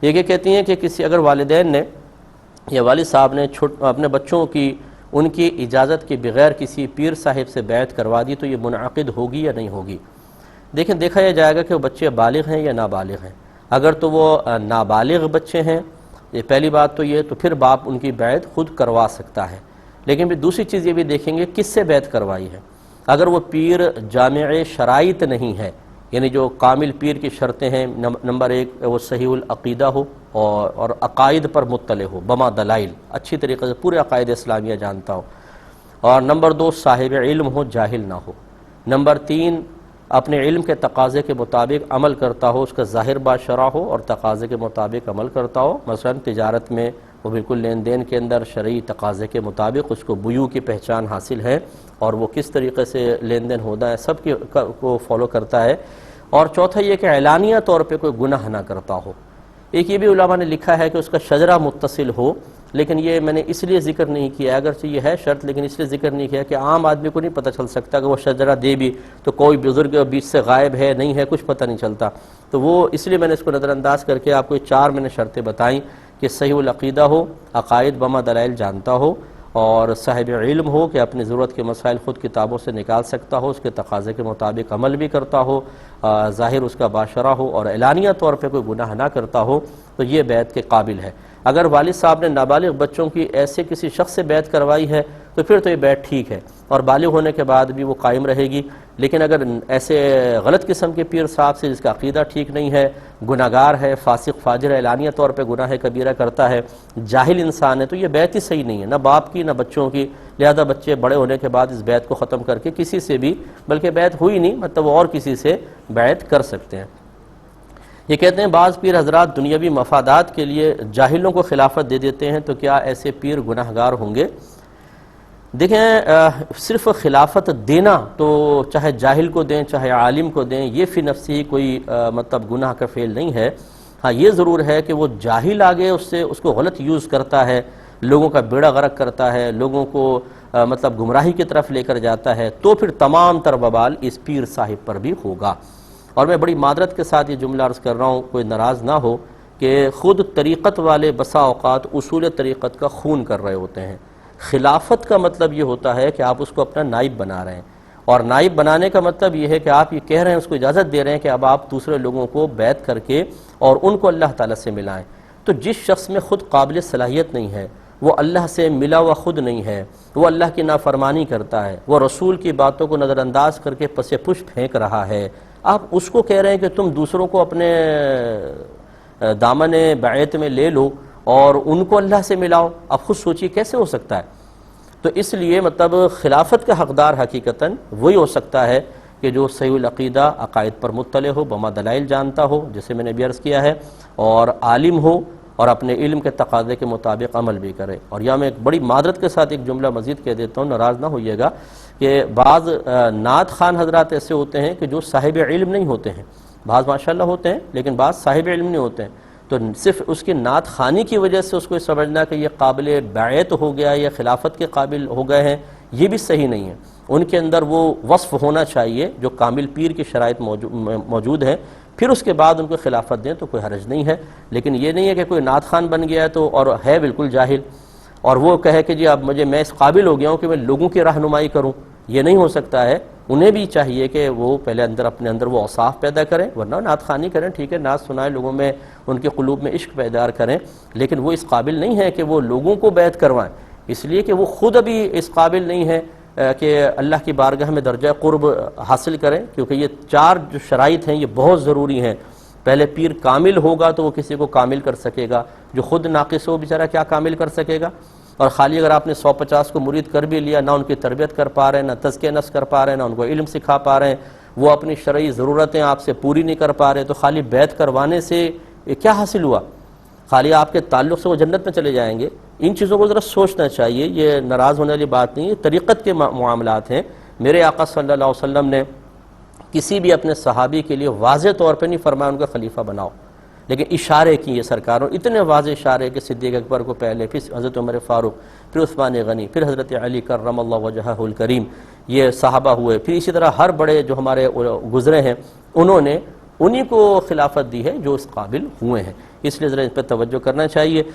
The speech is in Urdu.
یہ کہتی ہیں کہ کسی اگر والدین نے یا والد صاحب نے اپنے بچوں کی ان کی اجازت کے بغیر کسی پیر صاحب سے بیعت کروا دی تو یہ منعقد ہوگی یا نہیں ہوگی؟ دیکھیں، دیکھا یہ جائے گا کہ وہ بچے بالغ ہیں یا نابالغ ہیں۔ اگر تو وہ نابالغ بچے ہیں، یہ پہلی بات تو یہ، تو پھر باپ ان کی بیعت خود کروا سکتا ہے۔ لیکن پھر دوسری چیز یہ بھی دیکھیں گے کس سے بیعت کروائی ہے۔ اگر وہ پیر جامع شرائط نہیں ہے، یعنی جو کامل پیر کی شرطیں ہیں، نمبر ایک وہ صحیح العقیدہ ہو اور عقائد پر مطلع ہو بما دلائل، اچھی طریقے سے پورے عقائد اسلامیہ جانتا ہو، اور نمبر دو صاحب علم ہو، جاہل نہ ہو، نمبر تین اپنے علم کے تقاضے کے مطابق عمل کرتا ہو، اس کا ظاہر باشرع ہو اور تقاضے کے مطابق عمل کرتا ہو۔ مثلا تجارت میں وہ بالکل لین دین کے اندر شرعی تقاضے کے مطابق اس کو بیوع کی پہچان حاصل ہے اور وہ کس طریقے سے لین دین ہوتا ہے سب کو فالو کرتا ہے۔ اور چوتھا یہ کہ اعلانیہ طور پہ کوئی گناہ نہ کرتا ہو۔ ایک یہ بھی علماء نے لکھا ہے کہ اس کا شجرہ متصل ہو، لیکن یہ میں نے اس لیے ذکر نہیں کیا، اگرچہ یہ ہے شرط لیکن اس لیے ذکر نہیں کیا کہ عام آدمی کو نہیں پتہ چل سکتا کہ وہ شجرہ دے بھی تو کوئی بزرگ بیچ سے غائب ہے نہیں ہے، کچھ پتہ نہیں چلتا، تو وہ اس لیے میں نے اس کو نظر انداز کر کے آپ کو چار میں نے شرطیں بتائیں کہ صحیح العقیدہ ہو، عقائد بما دلائل جانتا ہو، اور صاحب علم ہو کہ اپنی ضرورت کے مسائل خود کتابوں سے نکال سکتا ہو، اس کے تقاضے کے مطابق عمل بھی کرتا ہو، ظاہر اس کا باشرہ ہو اور اعلانیہ طور پہ کوئی گناہ نہ کرتا ہو، تو یہ بیعت کے قابل ہے۔ اگر والد صاحب نے نابالغ بچوں کی ایسے کسی شخص سے بیعت کروائی ہے تو پھر تو یہ بیعت ٹھیک ہے اور بالغ ہونے کے بعد بھی وہ قائم رہے گی۔ لیکن اگر ایسے غلط قسم کے پیر صاحب سے جس کا عقیدہ ٹھیک نہیں ہے، گناہگار ہے، فاسق فاجر ہے، اعلانیہ طور پہ گناہ کبیرہ کرتا ہے، جاہل انسان ہے، تو یہ بیعت ہی صحیح نہیں ہے، نہ باپ کی نہ بچوں کی۔ لہذا بچے بڑے ہونے کے بعد اس بیعت کو ختم کر کے کسی سے بھی، بلکہ بیعت ہوئی نہیں مطلب وہ اور کسی سے بیعت کر سکتے ہیں۔ یہ کہتے ہیں بعض پیر حضرات دنیاوی مفادات کے لیے جاہلوں کو خلافت دے دیتے ہیں، تو کیا ایسے پیر گناہگار ہوں گے؟ دیکھیں، صرف خلافت دینا تو چاہے جاہل کو دیں چاہے عالم کو دیں، یہ فی نفسی کوئی مطلب گناہ کا فعل نہیں ہے۔ ہاں یہ ضرور ہے کہ وہ جاہل آگے اس کو غلط یوز کرتا ہے، لوگوں کا بیڑا غرق کرتا ہے، لوگوں کو مطلب گمراہی کی طرف لے کر جاتا ہے، تو پھر تمام تر وبال اس پیر صاحب پر بھی ہوگا۔ اور میں بڑی معذرت کے ساتھ یہ جملہ عرض کر رہا ہوں، کوئی ناراض نہ ہو، کہ خود طریقت والے بسا اوقات اصول طریقت کا خون کر رہے ہوتے ہیں۔ خلافت کا مطلب یہ ہوتا ہے کہ آپ اس کو اپنا نائب بنا رہے ہیں، اور نائب بنانے کا مطلب یہ ہے کہ آپ یہ کہہ رہے ہیں، اس کو اجازت دے رہے ہیں کہ اب آپ دوسرے لوگوں کو بیعت کر کے اور ان کو اللہ تعالیٰ سے ملائیں۔ تو جس شخص میں خود قابل صلاحیت نہیں ہے، وہ اللہ سے ملا ہوا خود نہیں ہے، وہ اللہ کی نافرمانی کرتا ہے، وہ رسول کی باتوں کو نظر انداز کر کے پس پش پھینک رہا ہے، آپ اس کو کہہ رہے ہیں کہ تم دوسروں کو اپنے دامن بیعت میں لے لو اور ان کو اللہ سے ملاؤ، اب خود سوچیے کیسے ہو سکتا ہے؟ تو اس لیے مطلب خلافت کا حقدار حقیقتاً وہی ہو سکتا ہے کہ جو صحیح العقیدہ عقائد پر مطلع ہو، بما دلائل جانتا ہو، جیسے میں نے بھی عرض کیا ہے، اور عالم ہو اور اپنے علم کے تقاضے کے مطابق عمل بھی کرے۔ اور یہاں میں ایک بڑی معذرت کے ساتھ ایک جملہ مزید کہہ دیتا ہوں، ناراض نہ ہوئیے گا، کہ بعض نعت خوان حضرات ایسے ہوتے ہیں کہ جو صاحب علم نہیں ہوتے ہیں، بعض ماشاءاللہ ہوتے ہیں لیکن بعض صاحب علم نہیں ہوتے ہیں، تو صرف اس کی نعت خوانی کی وجہ سے اس کو سمجھنا کہ یہ قابل بیعت ہو گیا یا خلافت کے قابل ہو گئے ہیں، یہ بھی صحیح نہیں ہے۔ ان کے اندر وہ وصف ہونا چاہیے جو کامل پیر کی شرائط موجود ہے، پھر اس کے بعد ان کو خلافت دیں تو کوئی حرج نہیں ہے۔ لیکن یہ نہیں ہے کہ کوئی نعت خوان بن گیا ہے تو اور ہے بالکل جاہل، اور وہ کہے کہ جی اب میں اس قابل ہو گیا ہوں کہ میں لوگوں کی رہنمائی کروں، یہ نہیں ہو سکتا ہے۔ انہیں بھی چاہیے کہ وہ پہلے اپنے اندر وہ اوصاف پیدا کریں، ورنہ نعت خوانی کریں، ٹھیک ہے، نعت سنائیں، لوگوں میں ان کے قلوب میں عشق پیدا کریں، لیکن وہ اس قابل نہیں ہے کہ وہ لوگوں کو بیعت کروائیں، اس لیے کہ وہ خود ابھی اس قابل نہیں ہے کہ اللہ کی بارگاہ میں درجہ قرب حاصل کریں، کیونکہ یہ چار جو شرائط ہیں یہ بہت ضروری ہیں۔ پہلے پیر کامل ہوگا تو وہ کسی کو کامل کر سکے گا، جو خود ناقص ہو بیچارہ کیا کامل کر سکے گا؟ اور خالی اگر آپ نے 150 کو مرید کر بھی لیا، نہ ان کی تربیت کر پا رہے ہیں، نہ تزکیہ نفس کر پا رہے ہیں، نہ ان کو علم سکھا پا رہے ہیں، وہ اپنی شرعی ضرورتیں آپ سے پوری نہیں کر پا رہے، تو خالی بیعت کروانے سے کیا حاصل ہوا؟ خالی آپ کے تعلق سے وہ جنت میں چلے جائیں گے؟ ان چیزوں کو ذرا سوچنا چاہیے، یہ ناراض ہونے والی بات نہیں ہے، طریقت کے معاملات ہیں۔ میرے آقا صلی اللہ علیہ وسلم نے کسی بھی اپنے صحابی کے لیے واضح طور پہ نہیں فرمایا ان کا خلیفہ بناؤ، لیکن اشارے کیے سرکاروں، اتنے واضح اشارے کہ صدیق اکبر کو پہلے، پھر حضرت عمر فاروق، پھر عثمان غنی، پھر حضرت علی کرم اللہ وجہہ الکریم، یہ صحابہ ہوئے، پھر اسی طرح ہر بڑے جو ہمارے گزرے ہیں انہوں نے انہی کو خلافت دی ہے جو اس قابل ہوئے ہیں، اس لیے ذرا اس پہ توجہ کرنا چاہیے۔